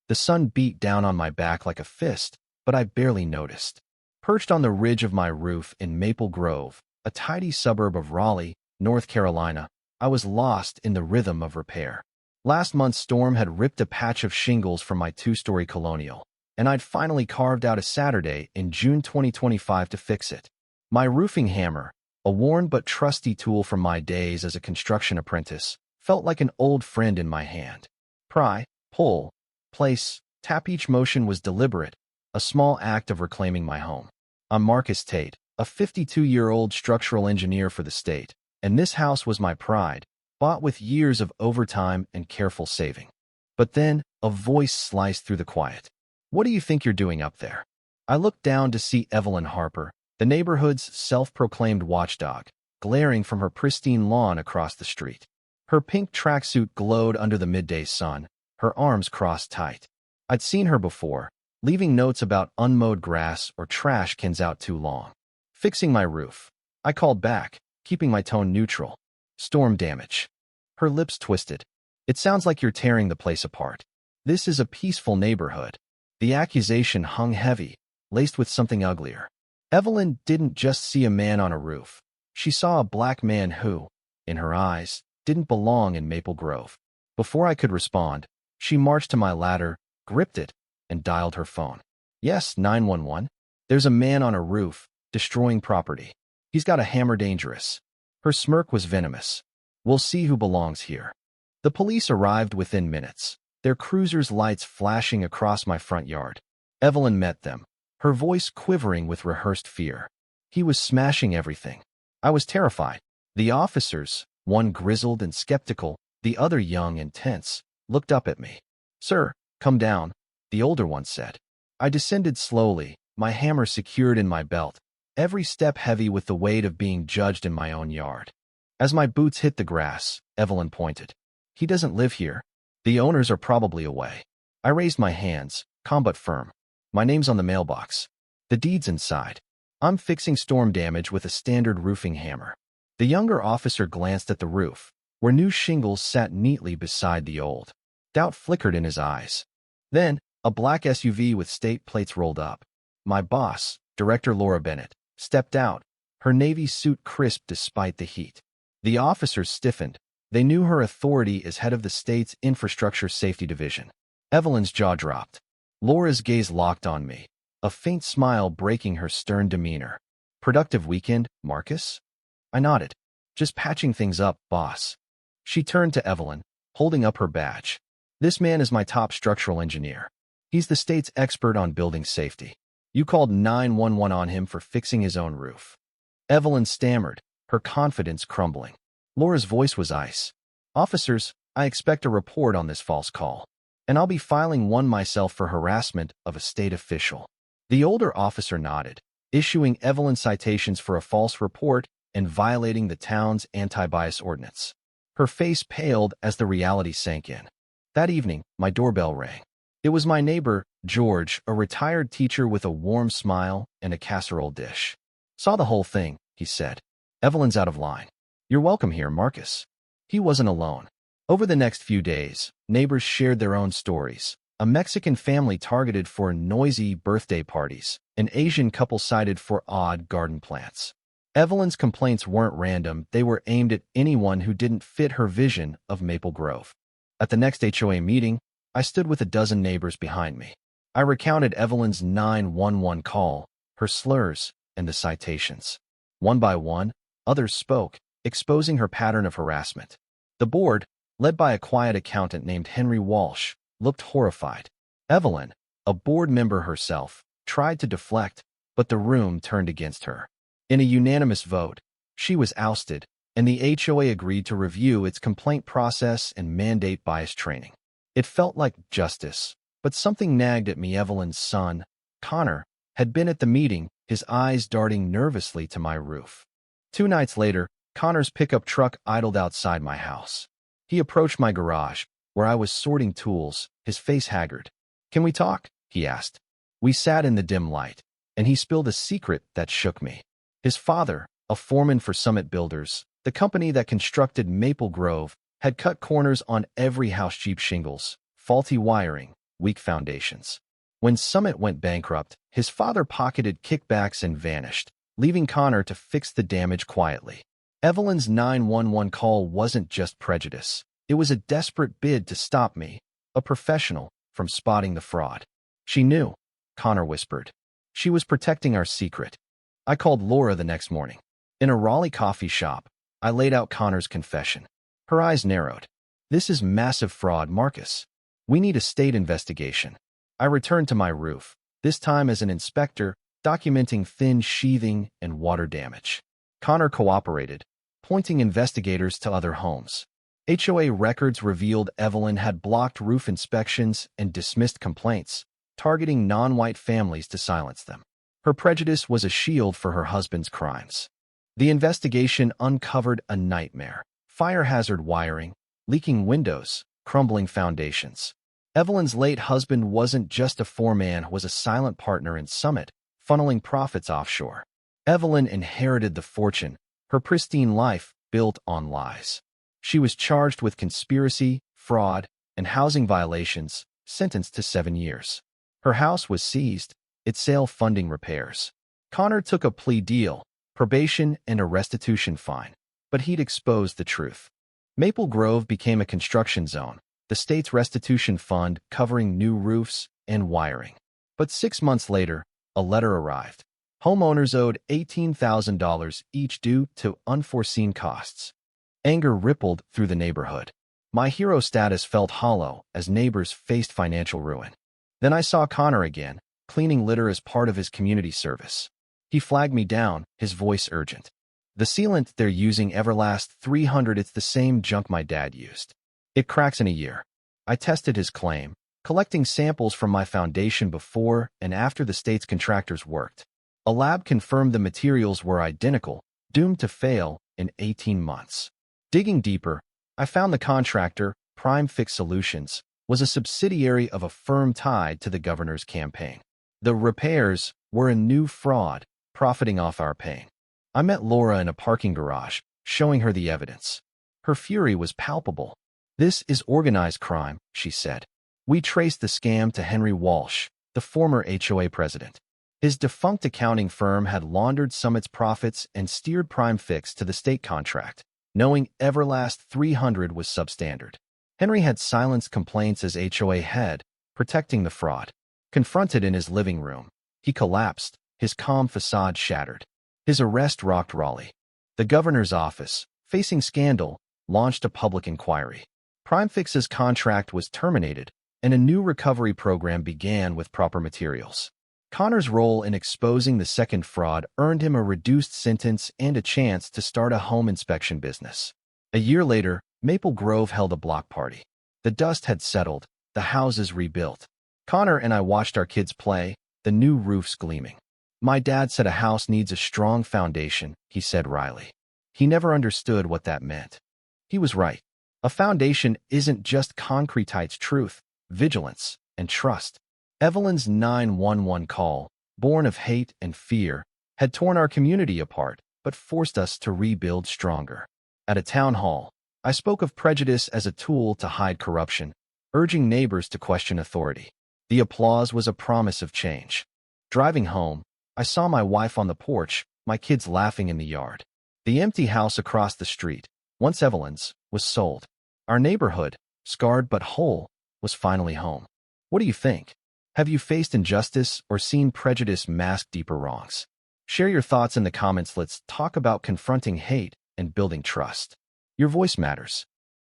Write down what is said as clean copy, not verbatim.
The sun beat down on my back like a fist, but I barely noticed. Perched on the ridge of my roof in Maple Grove, a tidy suburb of Raleigh, North Carolina, I was lost in the rhythm of repair. Last month's storm had ripped a patch of shingles from my two-story colonial, and I'd finally carved out a Saturday in June 2025 to fix it. My roofing hammer, a worn but trusty tool from my days as a construction apprentice, felt like an old friend in my hand. Pry, pull, place, tap, each motion was deliberate, a small act of reclaiming my home. I'm Marcus Tate, a 52-year-old structural engineer for the state, and this house was my pride, bought with years of overtime and careful saving. But then, a voice sliced through the quiet. "What do you think you're doing up there?" I looked down to see Evelyn Harper, the neighborhood's self-proclaimed watchdog, glaring from her pristine lawn across the street. Her pink tracksuit glowed under the midday sun, her arms crossed tight. I'd seen her before, leaving notes about unmowed grass or trash cans out too long. "Fixing my roof." I called back, keeping my tone neutral. "Storm damage." Her lips twisted. "It sounds like you're tearing the place apart. This is a peaceful neighborhood." The accusation hung heavy, laced with something uglier. Evelyn didn't just see a man on a roof. She saw a black man who, in her eyes, didn't belong in Maple Grove. Before I could respond, she marched to my ladder, gripped it, and dialed her phone. "Yes, 911. There's a man on a roof, destroying property. He's got a hammer, dangerous." Her smirk was venomous. "We'll see who belongs here." The police arrived within minutes, their cruiser's lights flashing across my front yard. Evelyn met them, her voice quivering with rehearsed fear. "He was smashing everything." I was terrified. The officers, one grizzled and skeptical, the other young and tense, looked up at me. "Sir, come down," the older one said. I descended slowly, my hammer secured in my belt, every step heavy with the weight of being judged in my own yard. As my boots hit the grass, Evelyn pointed. "He doesn't live here. The owners are probably away." I raised my hands, calm but firm. "My name's on the mailbox. The deed's inside. I'm fixing storm damage with a standard roofing hammer." The younger officer glanced at the roof, where new shingles sat neatly beside the old. Doubt flickered in his eyes. Then, a black SUV with state plates rolled up. My boss, Director Laura Bennett, stepped out, her navy suit crisp despite the heat. The officers stiffened. They knew her authority as head of the state's Infrastructure Safety Division. Evelyn's jaw dropped. Laura's gaze locked on me, a faint smile breaking her stern demeanor. "Productive weekend, Marcus?" I nodded. "Just patching things up, boss." She turned to Evelyn, holding up her badge. "This man is my top structural engineer. He's the state's expert on building safety. You called 911 on him for fixing his own roof." Evelyn stammered, her confidence crumbling. Laura's voice was ice. "Officers, I expect a report on this false call, and I'll be filing one myself for harassment of a state official." The older officer nodded, issuing Evelyn citations for a false report and violating the town's anti-bias ordinance. Her face paled as the reality sank in. That evening, my doorbell rang. It was my neighbor, George, a retired teacher with a warm smile and a casserole dish. "Saw the whole thing," he said. "Evelyn's out of line." "You're welcome here, Marcus." He wasn't alone. Over the next few days, neighbors shared their own stories. A Mexican family targeted for noisy birthday parties, an Asian couple cited for odd garden plants. Evelyn's complaints weren't random, they were aimed at anyone who didn't fit her vision of Maple Grove. At the next HOA meeting, I stood with a dozen neighbors behind me. I recounted Evelyn's 911 call, her slurs, and the citations. One by one, others spoke, exposing her pattern of harassment. The board, led by a quiet accountant named Henry Walsh, looked horrified. Evelyn, a board member herself, tried to deflect, but the room turned against her. In a unanimous vote, she was ousted, and the HOA agreed to review its complaint process and mandate bias training. It felt like justice, but something nagged at me. Evelyn's son, Connor, had been at the meeting, his eyes darting nervously to my roof. 2 nights later, Connor's pickup truck idled outside my house. He approached my garage, where I was sorting tools, his face haggard. "Can we talk?" he asked. We sat in the dim light, and he spilled a secret that shook me. His father, a foreman for Summit Builders, the company that constructed Maple Grove, had cut corners on every house: cheap shingles, faulty wiring, weak foundations. When Summit went bankrupt, his father pocketed kickbacks and vanished, leaving Connor to fix the damage quietly. Evelyn's 911 call wasn't just prejudice. It was a desperate bid to stop me, a professional, from spotting the fraud. She knew, Connor whispered. She was protecting our secret. I called Laura the next morning. In a Raleigh coffee shop, I laid out Connor's confession. Her eyes narrowed. This is massive fraud, Marcus. We need a state investigation. I returned to my roof, this time as an inspector, documenting thin sheathing and water damage. Connor cooperated, pointing investigators to other homes. HOA records revealed Evelyn had blocked roof inspections and dismissed complaints, targeting non-white families to silence them. Her prejudice was a shield for her husband's crimes. The investigation uncovered a nightmare: fire hazard wiring, leaking windows, crumbling foundations. Evelyn's late husband wasn't just a foreman, was a silent partner in Summit, funneling profits offshore. Evelyn inherited the fortune, her pristine life built on lies. She was charged with conspiracy, fraud, and housing violations, sentenced to 7 years. Her house was seized, its sale funding repairs. Connor took a plea deal, probation and a restitution fine, but he'd exposed the truth. Maple Grove became a construction zone, the state's restitution fund covering new roofs and wiring. But 6 months later, a letter arrived. Homeowners owed $18,000 each due to unforeseen costs. Anger rippled through the neighborhood. My hero status felt hollow as neighbors faced financial ruin. Then I saw Connor again, cleaning litter as part of his community service. He flagged me down, his voice urgent. The sealant they're using Everlast 300, it's the same junk my dad used. It cracks in a year. I tested his claim, collecting samples from my foundation before and after the state's contractors worked. A lab confirmed the materials were identical, doomed to fail in 18 months. Digging deeper, I found the contractor, Prime Fix Solutions, was a subsidiary of a firm tied to the governor's campaign. The repairs were a new fraud, profiting off our pain. I met Laura in a parking garage, showing her the evidence. Her fury was palpable. This is organized crime, she said. We traced the scam to Henry Walsh, the former HOA president. His defunct accounting firm had laundered Summit's profits and steered Prime Fix to the state contract, knowing Everlast 300 was substandard. Henry had silenced complaints as HOA head, protecting the fraud. Confronted in his living room, he collapsed, his calm facade shattered. His arrest rocked Raleigh. The governor's office, facing scandal, launched a public inquiry. Prime Fix's contract was terminated, and a new recovery program began with proper materials. Connor's role in exposing the second fraud earned him a reduced sentence and a chance to start a home inspection business. A year later, Maple Grove held a block party. The dust had settled, the houses rebuilt. Connor and I watched our kids play, the new roofs gleaming. My dad said a house needs a strong foundation, he said wryly. He never understood what that meant. He was right. A foundation isn't just concrete, it's truth, vigilance, and trust. Evelyn's 911 call, born of hate and fear, had torn our community apart, but forced us to rebuild stronger. At a town hall, I spoke of prejudice as a tool to hide corruption, urging neighbors to question authority. The applause was a promise of change. Driving home, I saw my wife on the porch, my kids laughing in the yard. The empty house across the street, once Evelyn's, was sold. Our neighborhood, scarred but whole, was finally home. What do you think? Have you faced injustice or seen prejudice mask deeper wrongs? Share your thoughts in the comments. Let's talk about confronting hate and building trust. Your voice matters.